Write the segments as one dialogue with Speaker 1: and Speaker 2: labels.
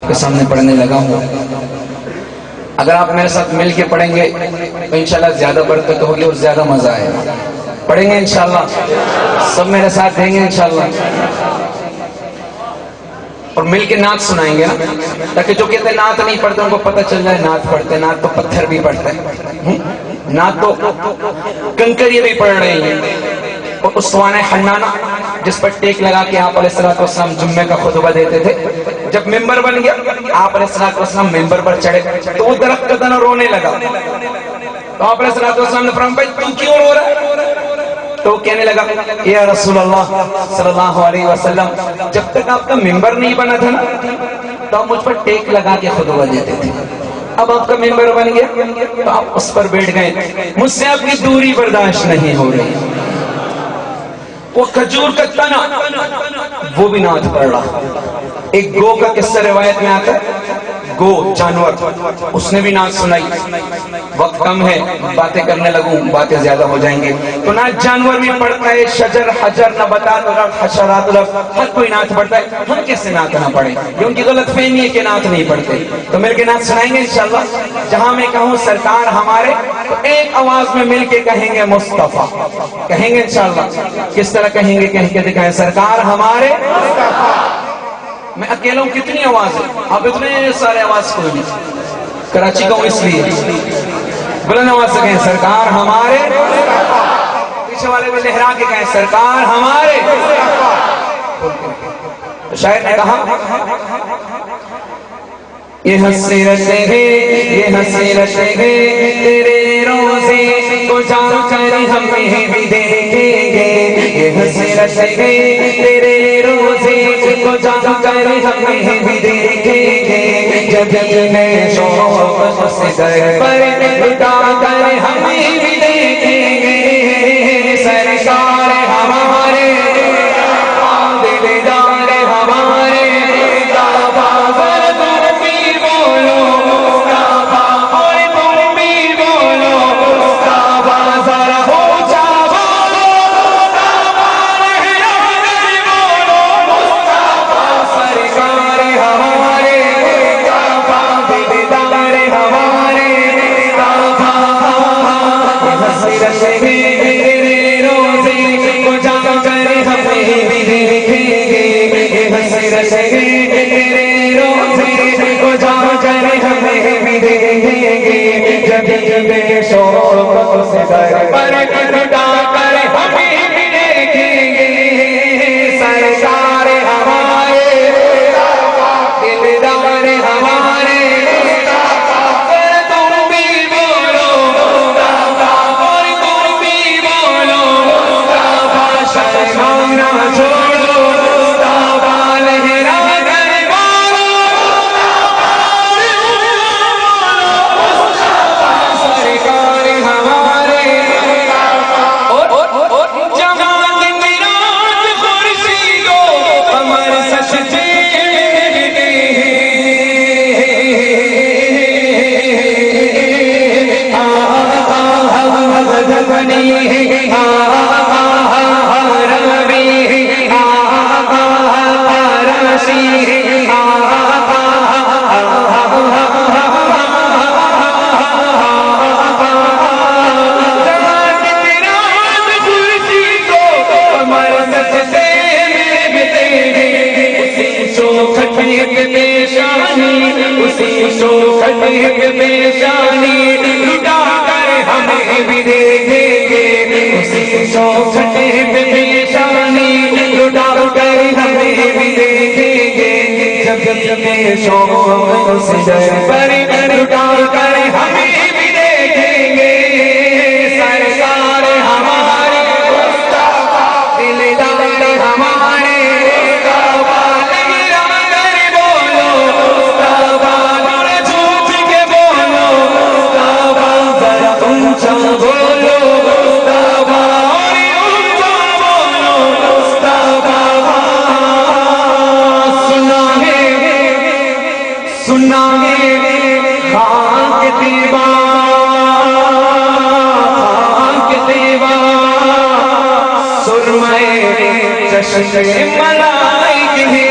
Speaker 1: کے سامنے پڑھنے لگا ہوں. اگر آپ میرے ساتھ مل کے پڑھیں گے تو انشاءاللہ زیادہ برکت ہوگی اور زیادہ مزہ آئے گا. پڑھیں گے انشاءاللہ؟ سب میرے ساتھ دیں گے انشاءاللہ؟ اور مل کے نعت سنائیں گے نا، تاکہ جو کہتے ہیں نعت نہیں پڑھتے ان کو پتہ چل جائے نعت پڑھتے. نعت تو پتھر بھی پڑھتے ہیں، نعت تو کنکریاں بھی پڑھ رہے ہیں. اور اسوانِ حنانہ جس پر ٹیک لگا کے آپ علیہ السلام جمعے کا خطبہ دیتے تھے، جب ممبر بن گیا آپ علیہ السلام ممبر پر چڑھے تو وہ درخت کا تنا رونے لگا. تو آپ علیہ السلام نے فرمایا بھائی تو کیوں رو رہا ہے؟ تو کہنے لگا یا رسول اللہ صلی اللہ علیہ وسلم، جب تک آپ کا ممبر نہیں بنا تھا نا تو آپ مجھ پر ٹیک لگا کے خطبہ دیتے تھے. اب آپ کا ممبر بن گیا تو آپ اس پر بیٹھ گئے، مجھ سے آپ کی دوری برداشت نہیں ہو رہی. وہ کھجور کا تنا وہ بھی نعت پڑھ رہا. ایک گو کا قصہ روایت میں آتا ہے، گو جانور، اس نے بھی نعت سنائی. وقت کم ہے، باتیں کرنے لگوں باتیں زیادہ ہو جائیں گے. تو نعت جانور بھی پڑھتا ہے، شجر حجر نباتات حشرات ہر کوئی نعت پڑھتا ہے. ہم کیسے نعت نہ پڑھیں؟ یہ ان کی غلط فہمی ہے کہ نعت نہیں پڑھتے. تو مل کے نعت سنائیں گے انشاءاللہ. جہاں میں کہوں سرکار ہمارے تو ایک آواز میں مل کے کہیں گے مصطفیٰ. کہیں گے انشاءاللہ. کس طرح کہیں گے؟ کہیں کے دکھائیں سرکار ہمارے. میں اکیلا ہوں، کتنی آواز ہے؟ آپ اتنے سارے آواز کوئی نہیں. کراچی کا ہوں اس لیے بلند آواز سے کہیں سرکار ہمارے. پیچھے والے کو لہرا کے کہیں سرکار ہمارے. تو شاعر نے کہا یہ حسرتیں ہیں، یہ حسرتیں ہیں تیرے روزے کو جا کر ہمیں بھی دیکھیں گے. یہ حسرتیں ہیں تیرے روزے کو جا کر ہمیں بھی دیکھیں گے. جب میں شوق سے در پر لٹا کر ہمیں بھی دیکھیں گے. سرکار ہمارے دلدار ہمارے
Speaker 2: ملائک ہیں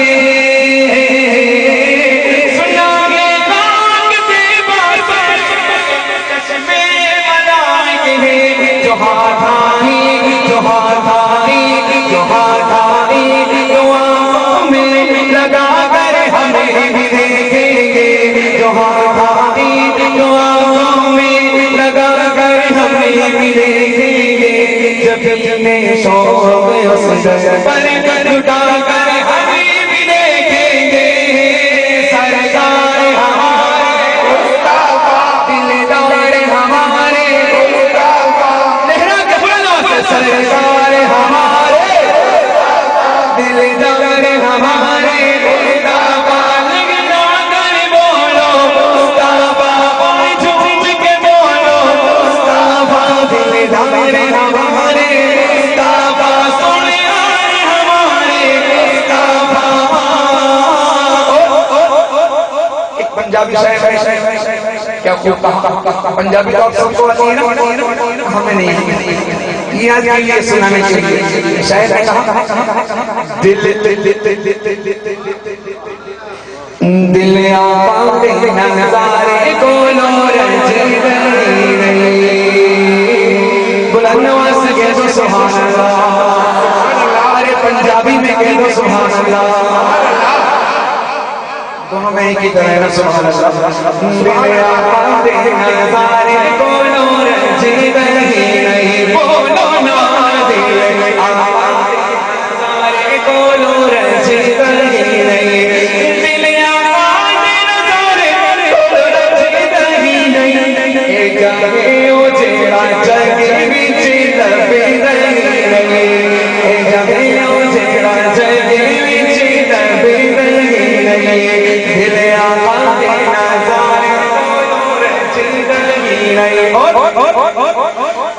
Speaker 1: جتنے شوق اس پر لٹا کر حبیب دیکھیں گے سرکار ہمارے دلدار ہمارے لہرا کے بولنا سرکار ہمارے دلدار ہمارے پنجابی شاعر کیا خوب کہا پنجابی تو آپ سب کو آتی ہے نا ہمیں نہیں یہ آج کے لیے سنانے کے لیے شاعر نے کہا دل آباد نظارے کو رنج رہی بلند نواز کہہ دو سبحان اللہ ارے پنجابی میں کہہ دو سبحان اللہ دونوں میں ایک ہی طرح ہے سبحان اللہ دل آباد نظارے کو رنج رہی بولو نا دل آباد نظارے کو رنج رہی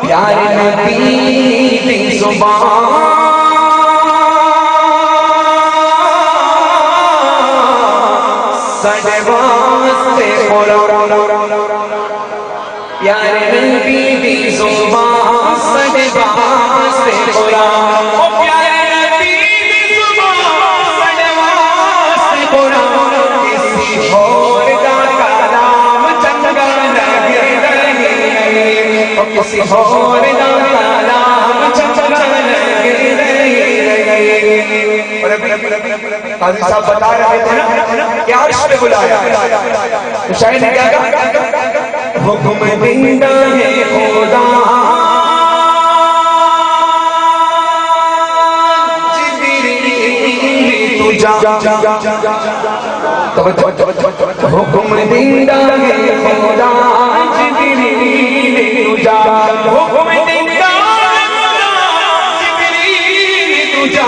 Speaker 1: پیار نبی کی زبان سڈے واسطے قرآن پیار نبی کی زبان سڈے واسطے قرآن پیار نبی کی زبان سڈے واسطے قرآن کسی اور کا کلام چنگا لگے کسی اور کا کلام چنگا لگے قاضی صاحب بتا رہے تھے نا کہ عرش پہ بلایا تو شاید نے کیا کہا حکم دندہ ہے خدا جبریل تو جا حکم دندہ ہے خدا جبریل تو جا حکم دندہ جبریل تو جا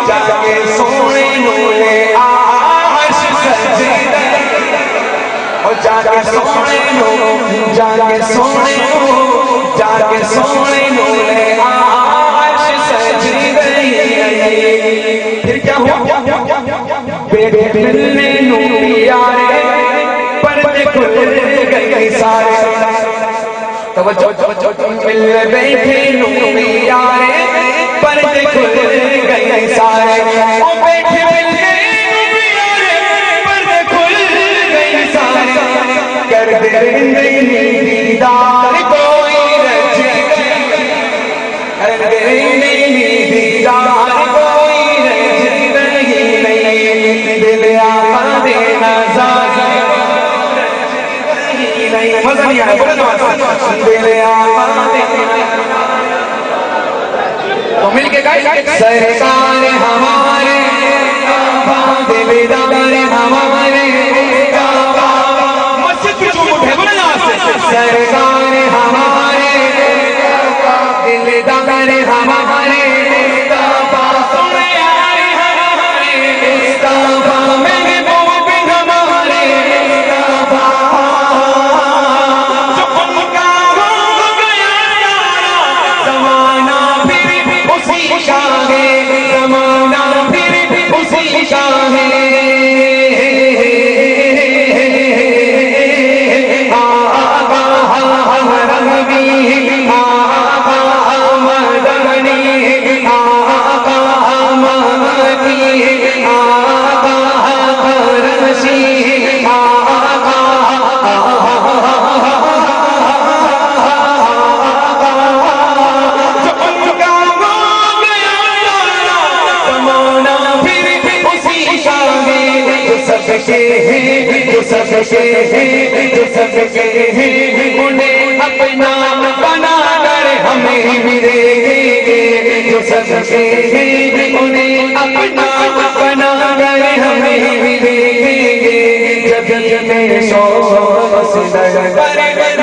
Speaker 1: جا کے سونے نولے عرش سجدہ جا کے سونے نو جا کے سونے نو جا کے سونے نولے عرش سجدہ پھر کیا ہوا بیٹے ملنے نو پیارے پردے کھل گئے سارے توجہ مل بیٹھے نو پیارے پردے کھل گئے سارے او بیٹھے مل گئے نو پیارے پردے کھل گئے سارے کر دے دیدار کوئی رج کر دے دیدار کوئی رج نہیں دل آباد نظارے مزہ نہیں آیا بولے دل آباد تو مل کے گائے سرکار ہمارے دلدار ہمارے مسجد کی چوٹ ہے بولے نا سرکار ہمارے دلدار ہمارے سب کے ہیں انہیں اپنا بنا کر ہمیں ملے گے جو سکتے ہیں انہیں اپنا بنا کر ہمیں ملیں گے جب یہ سو پر